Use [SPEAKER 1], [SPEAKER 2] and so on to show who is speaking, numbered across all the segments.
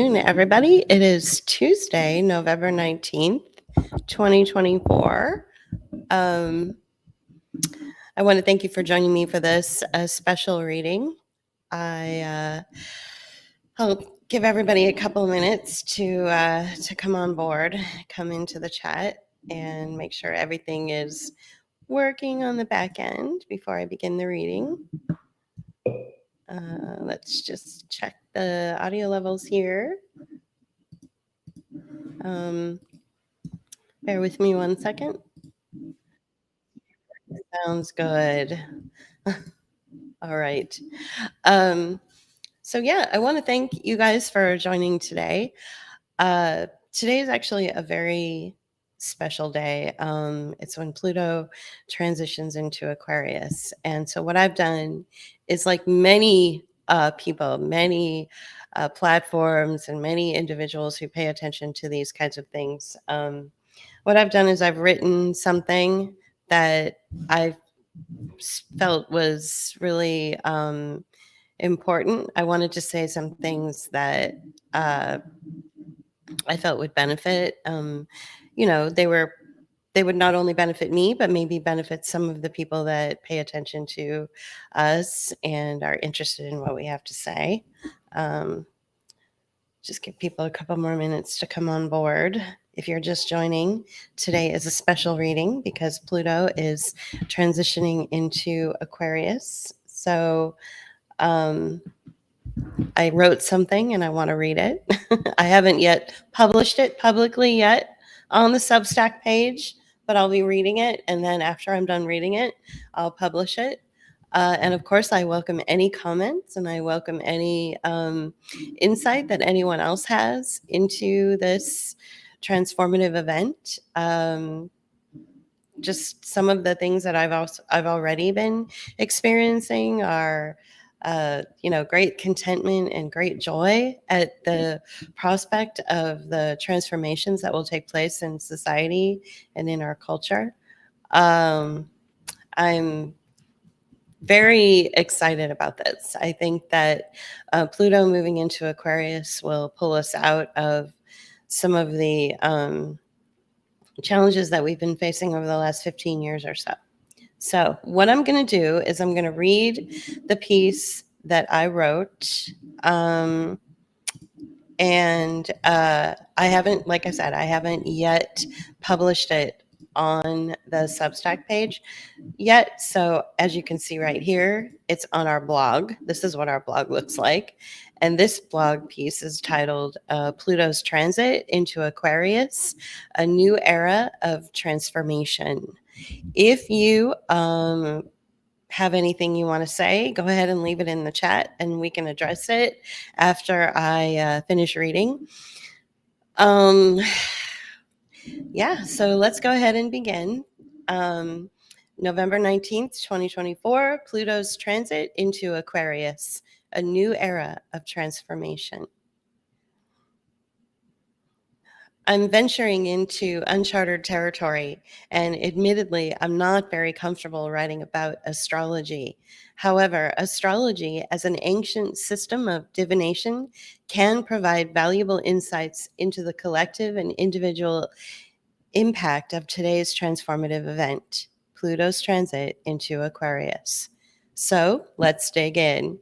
[SPEAKER 1] afternoon, everybody. It is Tuesday, November 19th, 2024. I want to thank you for joining me for this special reading. I'll give everybody a couple of minutes to come on board, come into the chat, and make sure everything is working on the back end before I begin the reading. Let's just check the audio levels here. Bear with me one second. Sounds good. All right. So yeah, I want to thank you guys for joining today. Today is actually a very special day. It's when Pluto transitions into Aquarius. And so what I've done is, like many people, many platforms and many individuals who pay attention to these kinds of things, what I've done is I've written something that I felt was really important. I wanted to say some things that I felt would benefit. They would not only benefit me, but maybe benefit some of the people that pay attention to us and are interested in what we have to say. Just give people a couple more minutes to come on board. If you're just joining, today is a special reading because Pluto is transitioning into Aquarius. So I wrote something and I want to read it. I haven't yet published it publicly yet on the Substack page, but I'll be reading it. And then after I'm done reading it, I'll publish it. And of course, I welcome any comments and I welcome any insight that anyone else has into this transformative event. Just some of the things that I've already been experiencing are great contentment and great joy at the prospect of the transformations that will take place in society and in our culture. I'm very excited about this. I think that Pluto moving into Aquarius will pull us out of some of the challenges that we've been facing over the last 15 years or so. So what I'm going to do is I'm going to read the piece that I wrote. And I haven't, like I said, I haven't yet published it on the Substack page yet. So as you can see right here, it's on our blog. This is what our blog looks like. And this blog piece is titled Pluto's Transit into Aquarius, a new era of transformation. If you have anything you want to say, go ahead and leave it in the chat and we can address it after I finish reading. Yeah, so let's go ahead and begin. November 19th, 2024, Pluto's transit into Aquarius, a new era of transformation. I'm venturing into uncharted territory, and admittedly, I'm not very comfortable writing about astrology. However, astrology as an ancient system of divination can provide valuable insights into the collective and individual impact of today's transformative event, Pluto's transit into Aquarius. So let's dig in.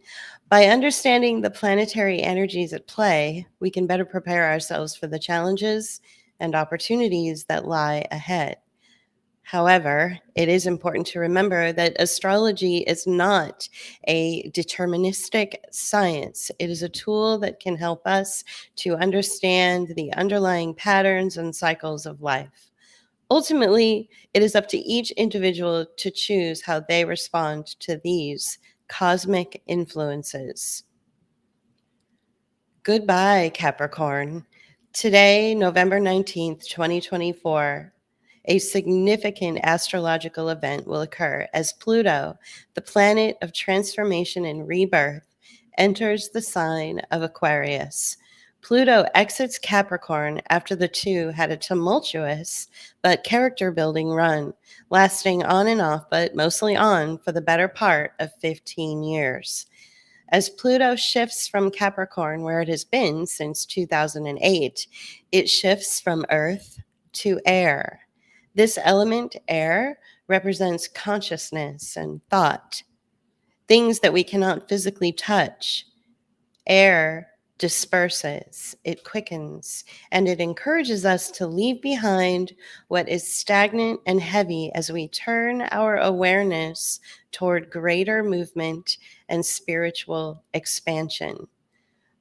[SPEAKER 1] By understanding the planetary energies at play, we can better prepare ourselves for the challenges and opportunities that lie ahead. However, it is important to remember that astrology is not a deterministic science. It is a tool that can help us to understand the underlying patterns and cycles of life. Ultimately, it is up to each individual to choose how they respond to these cosmic influences. Goodbye, Capricorn. Today, November 19th, 2024, a significant astrological event will occur as Pluto, the planet of transformation and rebirth, enters the sign of Aquarius. Pluto exits Capricorn after the two had a tumultuous but character-building run, lasting on and off, but mostly on, for the better part of 15 years. As Pluto shifts from Capricorn, where it has been since 2008, it shifts from Earth to air. This element, air, represents consciousness and thought, things that we cannot physically touch. Air disperses, it quickens, and it encourages us to leave behind what is stagnant and heavy as we turn our awareness toward greater movement and spiritual expansion.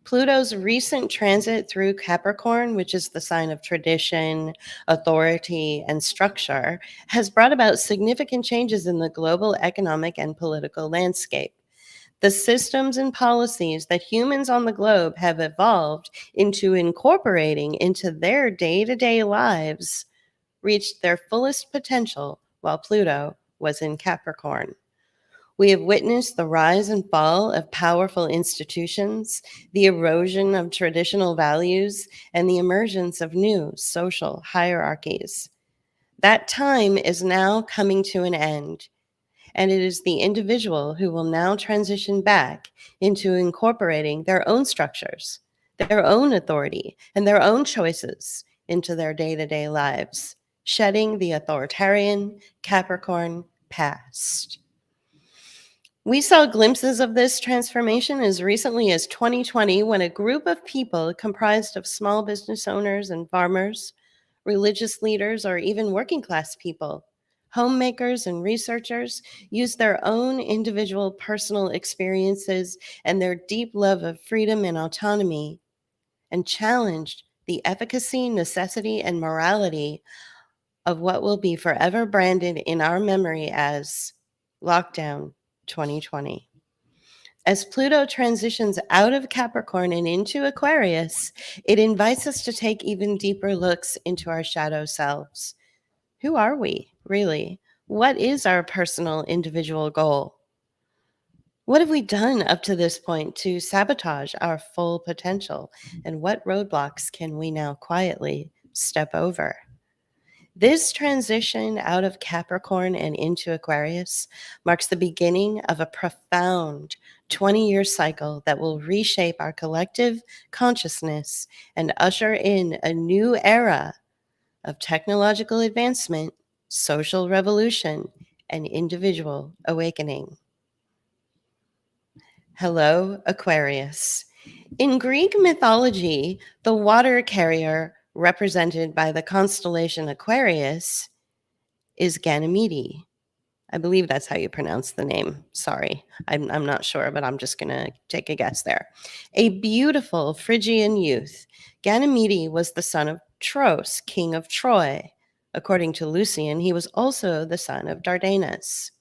[SPEAKER 1] Pluto's recent transit through Capricorn, which is the sign of tradition, authority, and structure, has brought about significant changes in the global economic and political landscape. The systems and policies that humans on the globe have evolved into incorporating into their day-to-day lives reached their fullest potential while Pluto was in Capricorn. We have witnessed the rise and fall of powerful institutions, the erosion of traditional values, and the emergence of new social hierarchies. That time is now coming to an end, and it is the individual who will now transition back into incorporating their own structures, their own authority, and their own choices into their day-to-day lives, shedding the authoritarian Capricorn past. We saw glimpses of this transformation as recently as 2020 when a group of people comprised of small business owners and farmers, religious leaders, or even working class people, homemakers and researchers used their own individual personal experiences and their deep love of freedom and autonomy and challenged the efficacy, necessity, and morality of what will be forever branded in our memory as Lockdown 2020. As Pluto transitions out of Capricorn and into Aquarius, it invites us to take even deeper looks into our shadow selves. Who are we, really? What is our personal individual goal? What have we done up to this point to sabotage our full potential? And what roadblocks can we now quietly step over? This transition out of Capricorn and into Aquarius marks the beginning of a profound 20-year cycle that will reshape our collective consciousness and usher in a new era of technological advancement, social revolution, and individual awakening. Hello, Aquarius. In Greek mythology, the water carrier represented by the constellation Aquarius is Ganymede. I believe that's how you pronounce the name. Sorry, I'm not sure, but I'm just going to take a guess there. A beautiful Phrygian youth, Ganymede was the son of Tros, king of Troy. According to Lucian, he was also the son of Dardanus.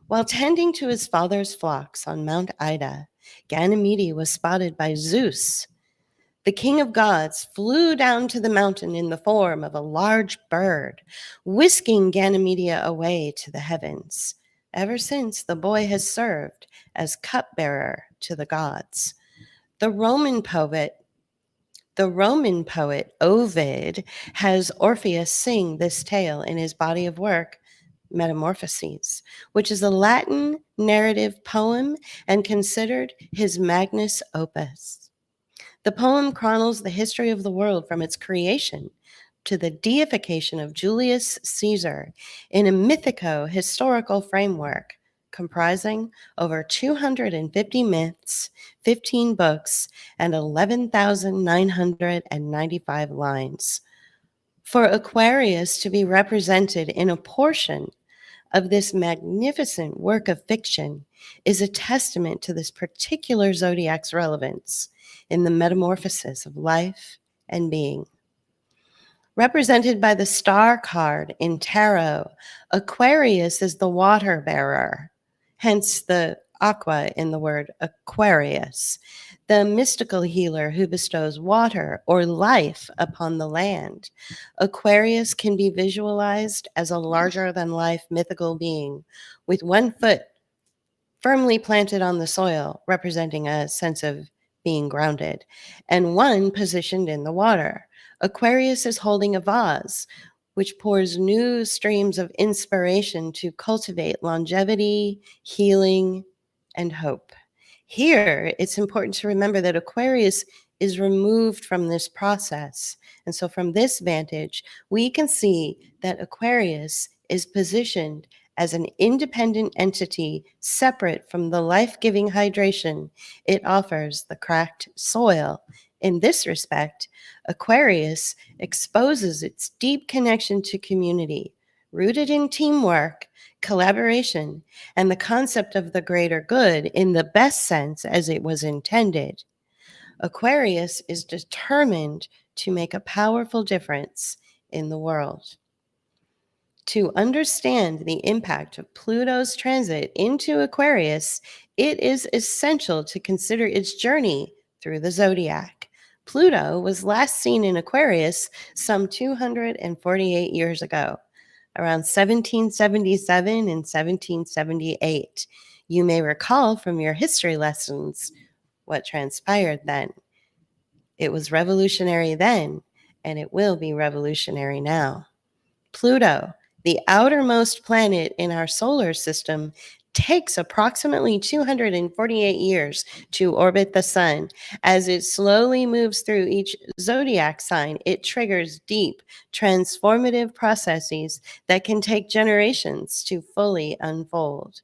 [SPEAKER 1] While tending to his father's flocks on Mount Ida, Ganymede was spotted by Zeus. The king of gods flew down to the mountain in the form of a large bird, whisking Ganymede away to the heavens. Ever since, the boy has served as cupbearer to the gods. The Roman poet Ovid has Orpheus sing this tale in his body of work, Metamorphoses, which is a Latin narrative poem and considered his magnus opus. The poem chronicles the history of the world from its creation to the deification of Julius Caesar in a mythico-historical framework comprising over 250 myths, 15 books, and 11,995 lines. For Aquarius to be represented in a portion of this magnificent work of fiction is a testament to this particular zodiac's relevance in the metamorphosis of life and being. Represented by the star card in tarot, Aquarius is the water bearer, hence the aqua in the word Aquarius, the mystical healer who bestows water or life upon the land. Aquarius can be visualized as a larger-than-life mythical being with one foot firmly planted on the soil, representing a sense of being grounded, and one positioned in the water. Aquarius is holding a vase, which pours new streams of inspiration to cultivate longevity, healing, and hope. Here, it's important to remember that Aquarius is removed from this process. And so, from this vantage, we can see that Aquarius is positioned as an independent entity separate from the life giving hydration it offers the cracked soil. In this respect, Aquarius exposes its deep connection to community, rooted in teamwork, collaboration, and the concept of the greater good in the best sense as it was intended. Aquarius is determined to make a powerful difference in the world. To understand the impact of Pluto's transit into Aquarius, it is essential to consider its journey through the zodiac. Pluto was last seen in Aquarius some 248 years ago, around 1777 and 1778. You may recall from your history lessons what transpired then. It was revolutionary then, and it will be revolutionary now. Pluto, the outermost planet in our solar system, takes approximately 248 years to orbit the sun. As it slowly moves through each zodiac sign, it triggers deep, transformative processes that can take generations to fully unfold.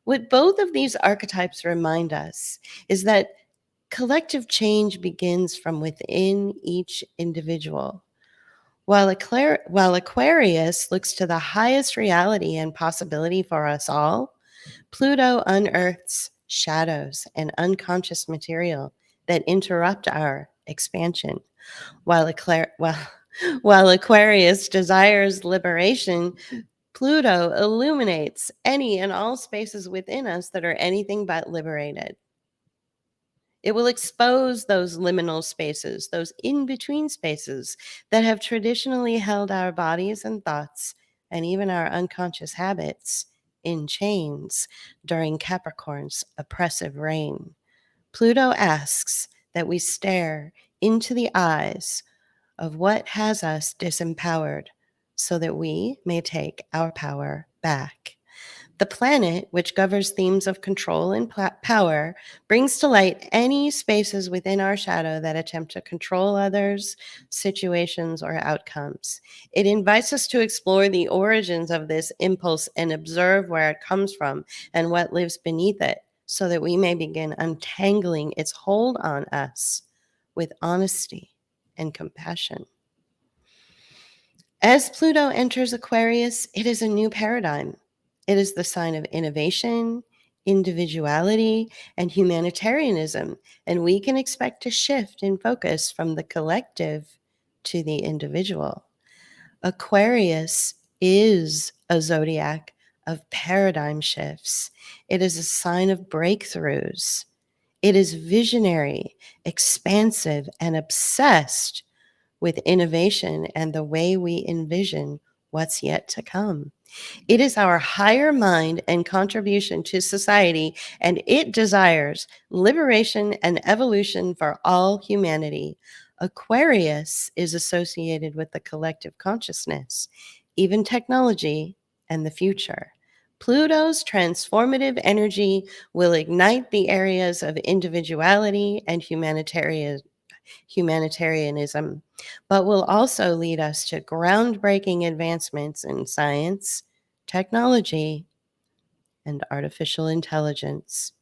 [SPEAKER 1] What both of these archetypes remind us is that collective change begins from within each individual. While Aquarius looks to the highest reality and possibility for us all, Pluto unearths shadows and unconscious material that interrupt our expansion. While, Aquar- while, while Aquarius desires liberation, Pluto illuminates any and all spaces within us that are anything but liberated. It will expose those liminal spaces, those in between spaces that have traditionally held our bodies and thoughts, and even our unconscious habits, in chains during Capricorn's oppressive reign. Pluto asks that we stare into the eyes of what has us disempowered so that we may take our power back. The planet, which governs themes of control and power, brings to light any spaces within our shadow that attempt to control others, situations, or outcomes. It invites us to explore the origins of this impulse and observe where it comes from and what lives beneath it, so that we may begin untangling its hold on us with honesty and compassion. As Pluto enters Aquarius, it is a new paradigm. It is the sign of innovation, individuality, and humanitarianism, and we can expect a shift in focus from the collective to the individual. Aquarius is a zodiac of paradigm shifts. It is a sign of breakthroughs. It is visionary, expansive, and obsessed with innovation and the way we envision what's yet to come. It is our higher mind and contribution to society, and it desires liberation and evolution for all humanity. Aquarius is associated with the collective consciousness, even technology, and the future. Pluto's transformative energy will ignite the areas of individuality and humanitarianism, but will also lead us to groundbreaking advancements in science, technology, and artificial intelligence.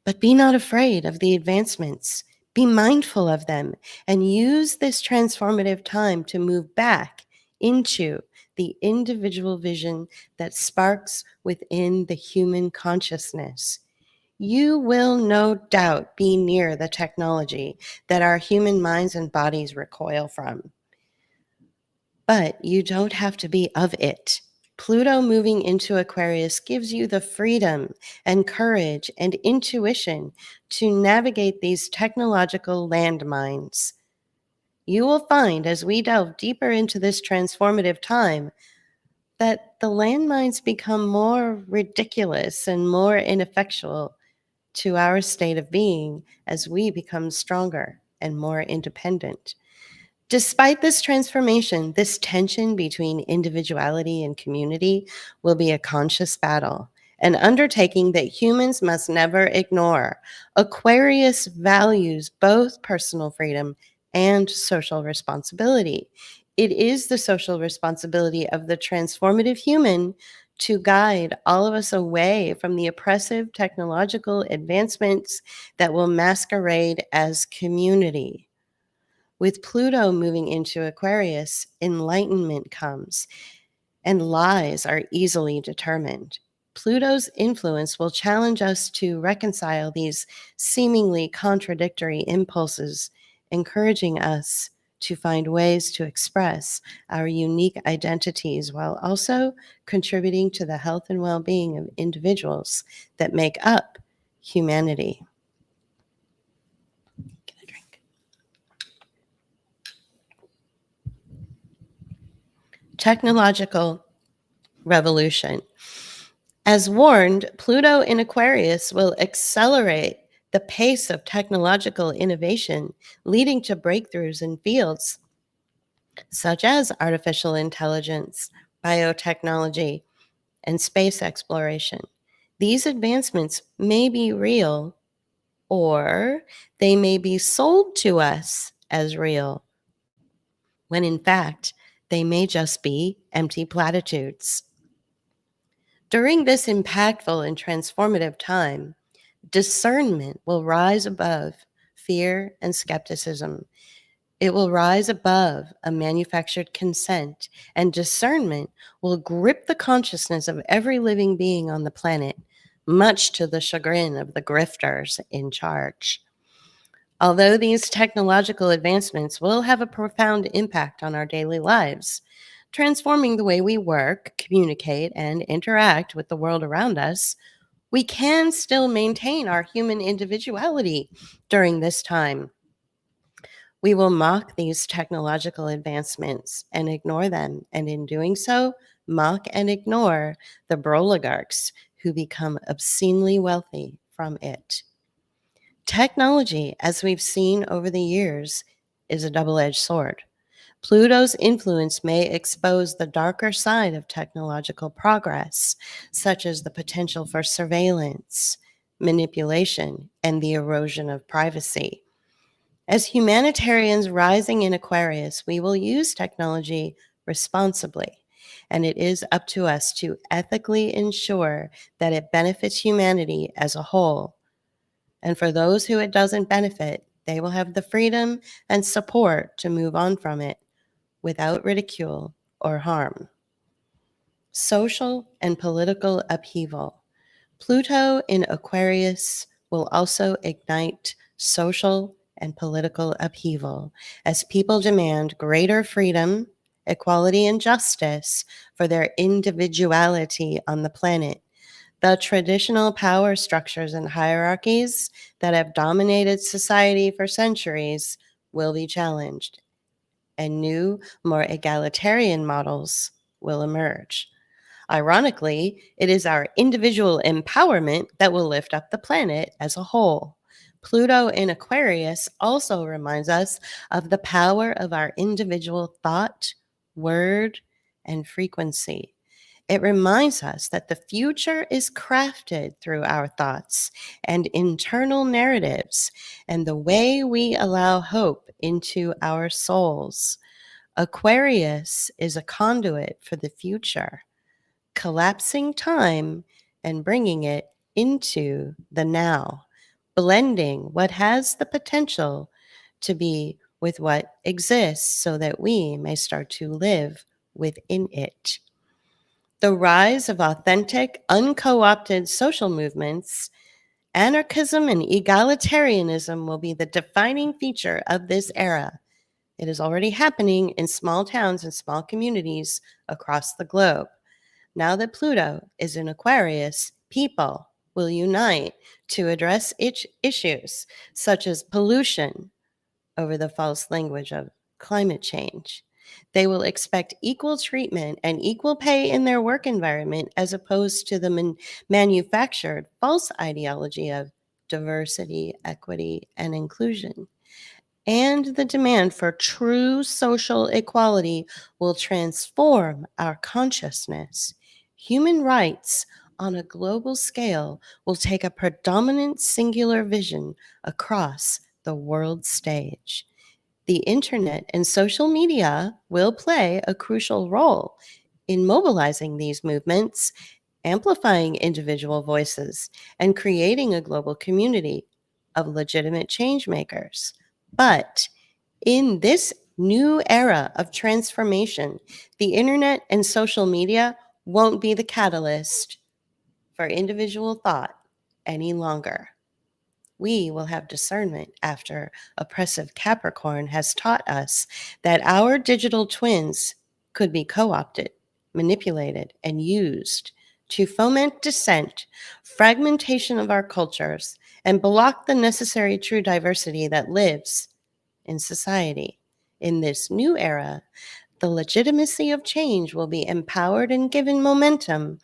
[SPEAKER 1] But be not afraid of the advancements. Be mindful of them and use this transformative time to move back into the individual vision that sparks within the human consciousness. You will no doubt be near the technology that our human minds and bodies recoil from. But you don't have to be of it. Pluto moving into Aquarius gives you the freedom and courage and intuition to navigate these technological landmines. You will find as we delve deeper into this transformative time that the landmines become more ridiculous and more ineffectual to our state of being as we become stronger and more independent. Despite this transformation, this tension between individuality and community will be a conscious battle, an undertaking that humans must never ignore. Aquarius values both personal freedom and social responsibility. It is the social responsibility of the transformative human to guide all of us away from the oppressive technological advancements that will masquerade as community. With Pluto moving into Aquarius, enlightenment comes and lies are easily determined. Pluto's influence will challenge us to reconcile these seemingly contradictory impulses, encouraging us to find ways to express our unique identities while also contributing to the health and well being of individuals that make up humanity. Get a drink. Technological revolution. As warned, Pluto in Aquarius will accelerate the pace of technological innovation, leading to breakthroughs in fields such as artificial intelligence, biotechnology, and space exploration. These advancements may be real, or they may be sold to us as real, when in fact, they may just be empty platitudes. During this impactful and transformative time, discernment will rise above fear and skepticism. It will rise above a manufactured consent, and discernment will grip the consciousness of every living being on the planet, much to the chagrin of the grifters in charge. Although these technological advancements will have a profound impact on our daily lives, transforming the way we work, communicate, and interact with the world around us, we can still maintain our human individuality during this time. We will mock these technological advancements and ignore them, and in doing so, mock and ignore the broligarchs who become obscenely wealthy from it. Technology, as we've seen over the years, is a double edged sword. Pluto's influence may expose the darker side of technological progress, such as the potential for surveillance, manipulation, and the erosion of privacy. As humanitarians rising in Aquarius, we will use technology responsibly, and it is up to us to ethically ensure that it benefits humanity as a whole. And for those who it doesn't benefit, they will have the freedom and support to move on from it without ridicule or harm. Social and political upheaval. Pluto in Aquarius will also ignite social and political upheaval as people demand greater freedom, equality, and justice for their individuality on the planet. The traditional power structures and hierarchies that have dominated society for centuries will be challenged, and new, more egalitarian models will emerge. Ironically, it is our individual empowerment that will lift up the planet as a whole. Pluto in Aquarius also reminds us of the power of our individual thought, word, and frequency. It reminds us that the future is crafted through our thoughts and internal narratives and the way we allow hope into our souls. Aquarius is a conduit for the future, collapsing time and bringing it into the now, blending what has the potential to be with what exists so that we may start to live within it. The rise of authentic, unco opted social movements, anarchism, and egalitarianism will be the defining feature of this era. It is already happening in small towns and small communities across the globe. Now that Pluto is in Aquarius, people will unite to address issues such as pollution over the false language of climate change. They will expect equal treatment and equal pay in their work environment as opposed to the manufactured false ideology of diversity, equity, and inclusion. And the demand for true social equality will transform our consciousness. Human rights on a global scale will take a predominant singular vision across the world stage. The internet and social media will play a crucial role in mobilizing these movements, amplifying individual voices, and creating a global community of legitimate change makers. But in this new era of transformation, the internet and social media won't be the catalyst for individual thought any longer. We will have discernment after oppressive Capricorn has taught us that our digital twins could be co opted, manipulated, and used to foment dissent, fragmentation of our cultures, and block the necessary true diversity that lives in society. In this new era, the legitimacy of change will be empowered and given momentum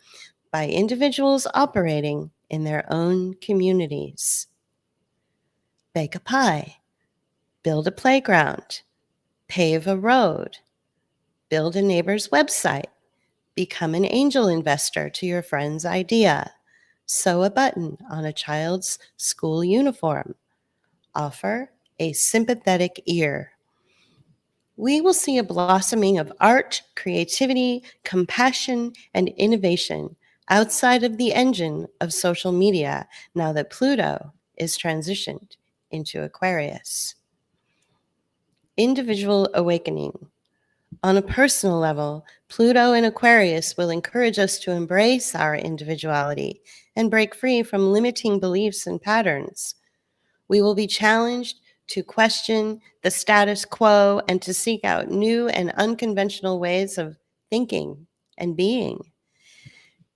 [SPEAKER 1] by individuals operating in their own communities. Bake a pie, build a playground, pave a road, build a neighbor's website, become an angel investor to your friend's idea, sew a button on a child's school uniform, offer a sympathetic ear. We will see a blossoming of art, creativity, compassion, and innovation outside of the engine of social media now that Pluto is transitioned into Aquarius. Individual awakening. On a personal level, Pluto in Aquarius will encourage us to embrace our individuality and break free from limiting beliefs and patterns. We will be challenged to question the status quo and to seek out new and unconventional ways of thinking and being.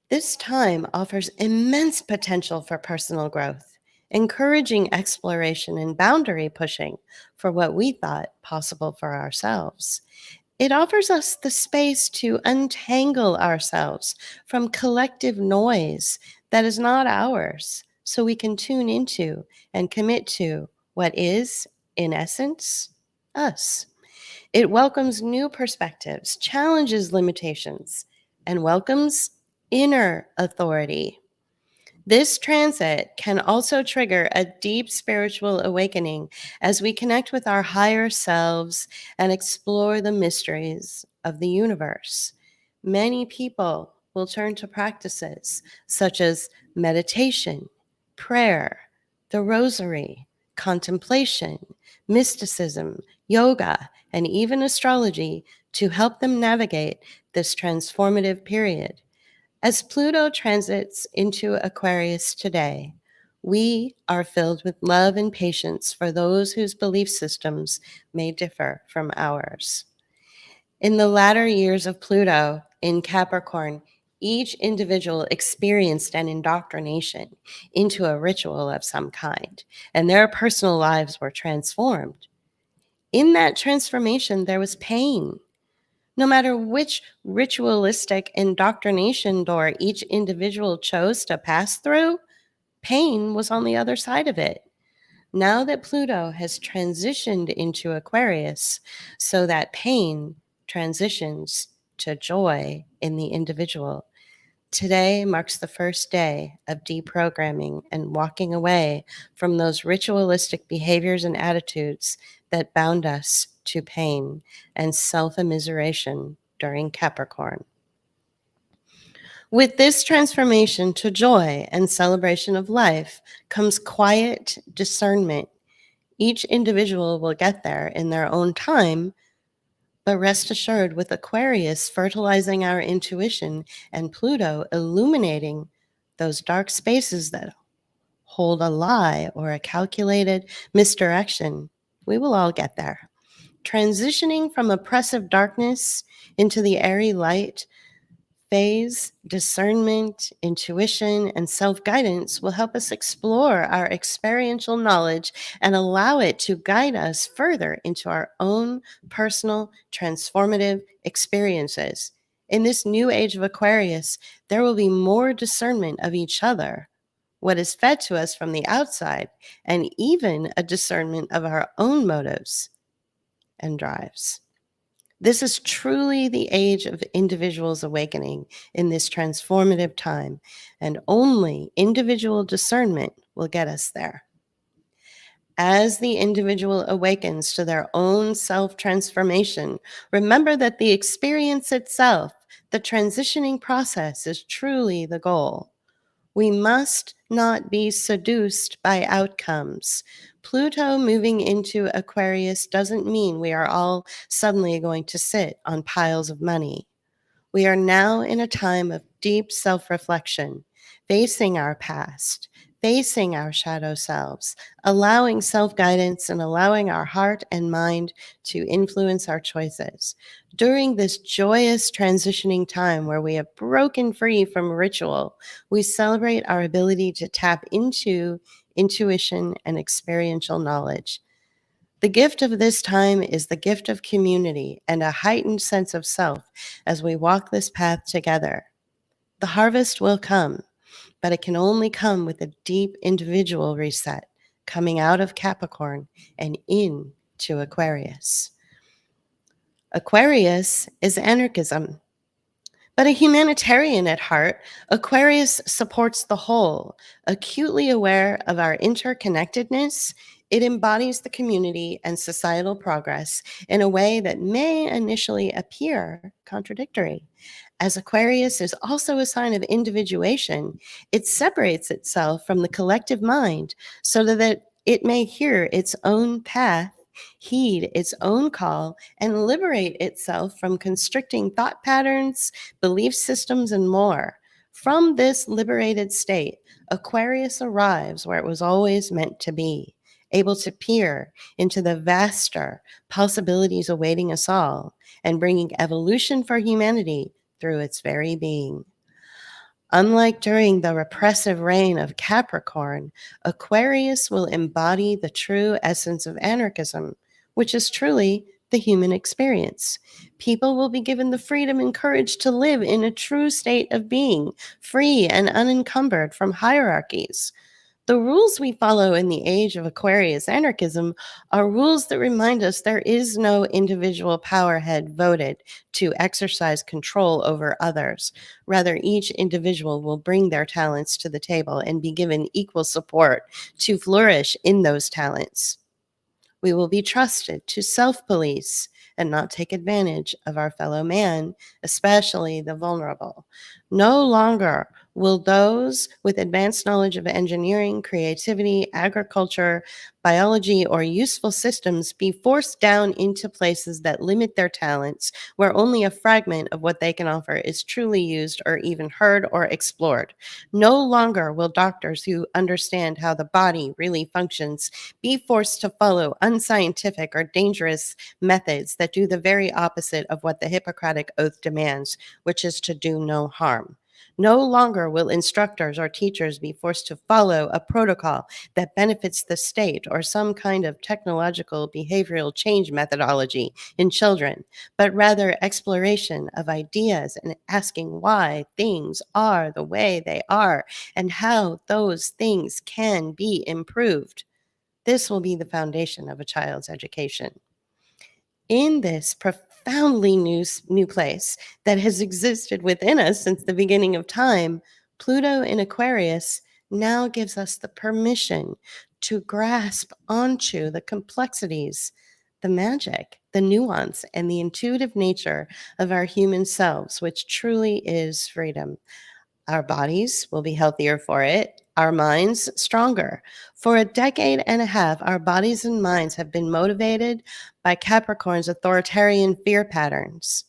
[SPEAKER 1] This time offers immense potential for personal growth, encouraging exploration and boundary pushing for what we thought possible for ourselves. It offers us the space to untangle ourselves from collective noise that is not ours, so we can tune into and commit to what is, in essence, us. It welcomes new perspectives, challenges limitations, and welcomes inner authority. This transit can also trigger a deep spiritual awakening as we connect with our higher selves and explore the mysteries of the universe. Many people will turn to practices such as meditation, prayer, the rosary, contemplation, mysticism, yoga, and even astrology to help them navigate this transformative period. As Pluto transits into Aquarius today, we are filled with love and patience for those whose belief systems may differ from ours. In the latter years of Pluto in Capricorn, each individual experienced an indoctrination into a ritual of some kind, and their personal lives were transformed. In that transformation, there was pain. No matter which ritualistic indoctrination door each individual chose to pass through, pain was on the other side of it. Now that Pluto has transitioned into Aquarius, so that pain transitions to joy in the individual. Today marks the first day of deprogramming and walking away from those ritualistic behaviors and attitudes that bound us to pain and self-immiseration during Capricorn. With this transformation to joy and celebration of life comes quiet discernment. Each individual will get there in their own time, but rest assured, with Aquarius fertilizing our intuition and Pluto illuminating those dark spaces that hold a lie or a calculated misdirection, we will all get there. Transitioning from oppressive darkness into the airy light phase, discernment, intuition, and self-guidance will help us explore our experiential knowledge and allow it to guide us further into our own personal transformative experiences. In this new age of Aquarius, there will be more discernment of each other, what is fed to us from the outside, and even a discernment of our own motives and drives. This is truly the age of individuals awakening in this transformative time, and only individual discernment will get us there. As the individual awakens to their own self transformation, remember that the experience itself, the transitioning process, is truly the goal. We must not be seduced by outcomes. Pluto moving into Aquarius doesn't mean we are all suddenly going to sit on piles of money. We are now in a time of deep self reflection, facing our past, facing our shadow selves, allowing self guidance, and allowing our heart and mind to influence our choices. During this joyous transitioning time where we have broken free from ritual, we celebrate our ability to tap into intuition and experiential knowledge. The gift of this time is the gift of community and a heightened sense of self as we walk this path together. The harvest will come, but it can only come with a deep individual reset coming out of Capricorn and into Aquarius. Aquarius is anarchism. But a humanitarian at heart, Aquarius supports the whole. Acutely aware of our interconnectedness, it embodies the community and societal progress in a way that may initially appear contradictory. As Aquarius is also a sign of individuation, it separates itself from the collective mind so that it may hear its own path, heed its own call, and liberate itself from constricting thought patterns, belief systems, and more. From this liberated state, Aquarius arrives where it was always meant to be, able to peer into the vaster possibilities awaiting us all and bringing evolution for humanity through its very being. Unlike during the repressive reign of Capricorn, Aquarius will embody the true essence of anarchism, which is truly the human experience. People will be given the freedom and courage to live in a true state of being, free and unencumbered from hierarchies. The rules we follow in the age of Aquarius anarchism are rules that remind us there is no individual powerhead voted to exercise control over others. Rather, each individual will bring their talents to the table and be given equal support to flourish in those talents. We will be trusted to self police and not take advantage of our fellow man, especially the vulnerable. No longer will those with advanced knowledge of engineering, creativity, agriculture, biology, or useful systems be forced down into places that limit their talents, where only a fragment of what they can offer is truly used or even heard or explored. No longer will doctors who understand how the body really functions be forced to follow unscientific or dangerous methods that do the very opposite of what the Hippocratic Oath demands, which is to do no harm. No longer will instructors or teachers be forced to follow a protocol that benefits the state or some kind of technological behavioral change methodology in children, but rather exploration of ideas and asking why things are the way they are and how those things can be improved. This will be the foundation of a child's education. In this profoundly new place that has existed within us since the beginning of time, Pluto in Aquarius now gives us the permission to grasp onto the complexities, the magic, the nuance, and the intuitive nature of our human selves, which truly is freedom. Our bodies will be healthier for it, our minds stronger. For a decade and a half, our bodies and minds have been motivated by Capricorn's authoritarian fear patterns.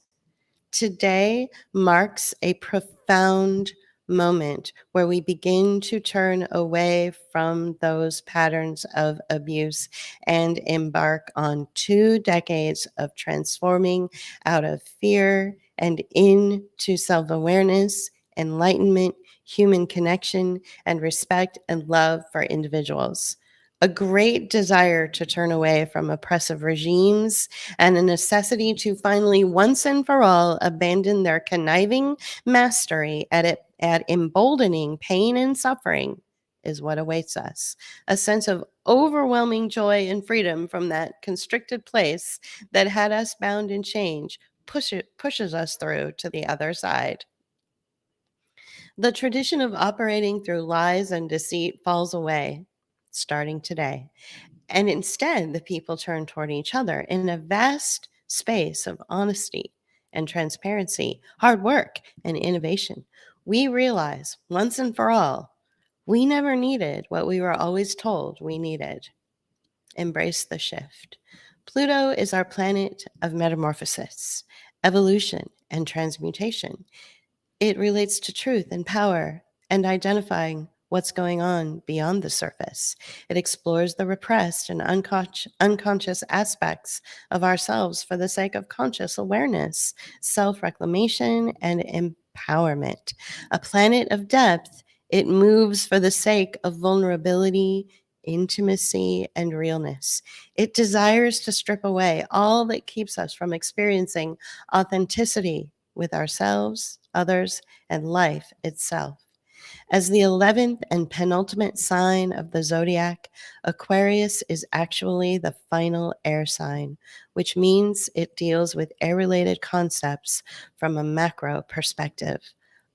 [SPEAKER 1] Today marks a profound moment where we begin to turn away from those patterns of abuse and embark on 2 decades of transforming out of fear and into self awareness, enlightenment, human connection, and respect and love for individuals. A great desire to turn away from oppressive regimes and a necessity to finally once and for all abandon their conniving mastery at emboldening pain and suffering is what awaits us. A sense of overwhelming joy and freedom from that constricted place that had us bound in change pushes us through to the other side. The tradition of operating through lies and deceit falls away starting today. And instead, the people turn toward each other in a vast space of honesty and transparency, hard work and innovation. We realize once and for all, we never needed what we were always told we needed. Embrace the shift. Pluto is our planet of metamorphosis, evolution, and transmutation. It relates to truth and power and identifying what's going on beyond the surface. It explores the repressed and unconscious aspects of ourselves for the sake of conscious awareness, self reclamation, and empowerment. A planet of depth, it moves for the sake of vulnerability, intimacy, and realness. It desires to strip away all that keeps us from experiencing authenticity with ourselves, others, and life itself. As the 11th and penultimate sign of the zodiac, Aquarius is actually the final air sign, which means it deals with air related concepts from a macro perspective.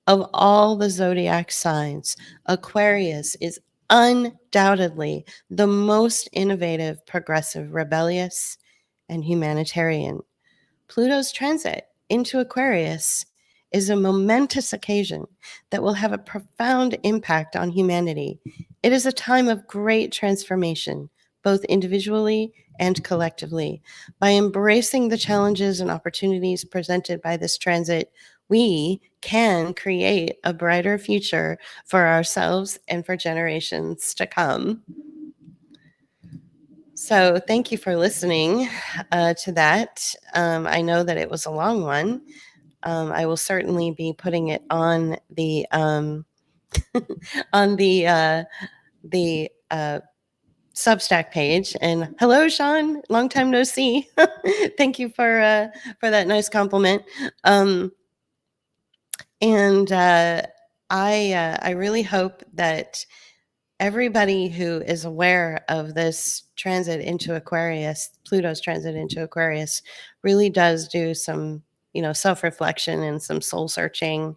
[SPEAKER 1] Of all the zodiac signs, Aquarius is undoubtedly the most innovative, progressive, rebellious, and humanitarian. Pluto's transit into Aquarius is a momentous occasion that will have a profound impact on humanity. It is a time of great transformation, both individually and collectively. By embracing the challenges and opportunities presented by this transit, we can create a brighter future for ourselves and for generations to come. So, thank you for listening to that. I know that it was a long one. I will certainly be putting it on the on the Substack page. And hello, Sean. Long time no see. Thank you for that nice compliment. And I really hope that everybody who is aware of this transit into Aquarius, Pluto's transit into Aquarius, really does do some, self-reflection and some soul searching.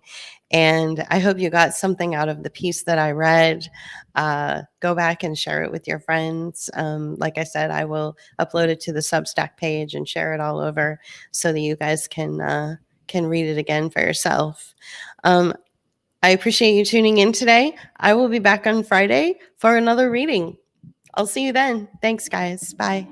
[SPEAKER 1] And I hope you got something out of the piece that I read. Go back and share it with your friends. Like I said, I will upload it to the Substack page and share it all over so that you guys can read it again for yourself. I appreciate you tuning in today. I will be back on Friday for another reading. I'll see you then. Thanks, guys. Bye.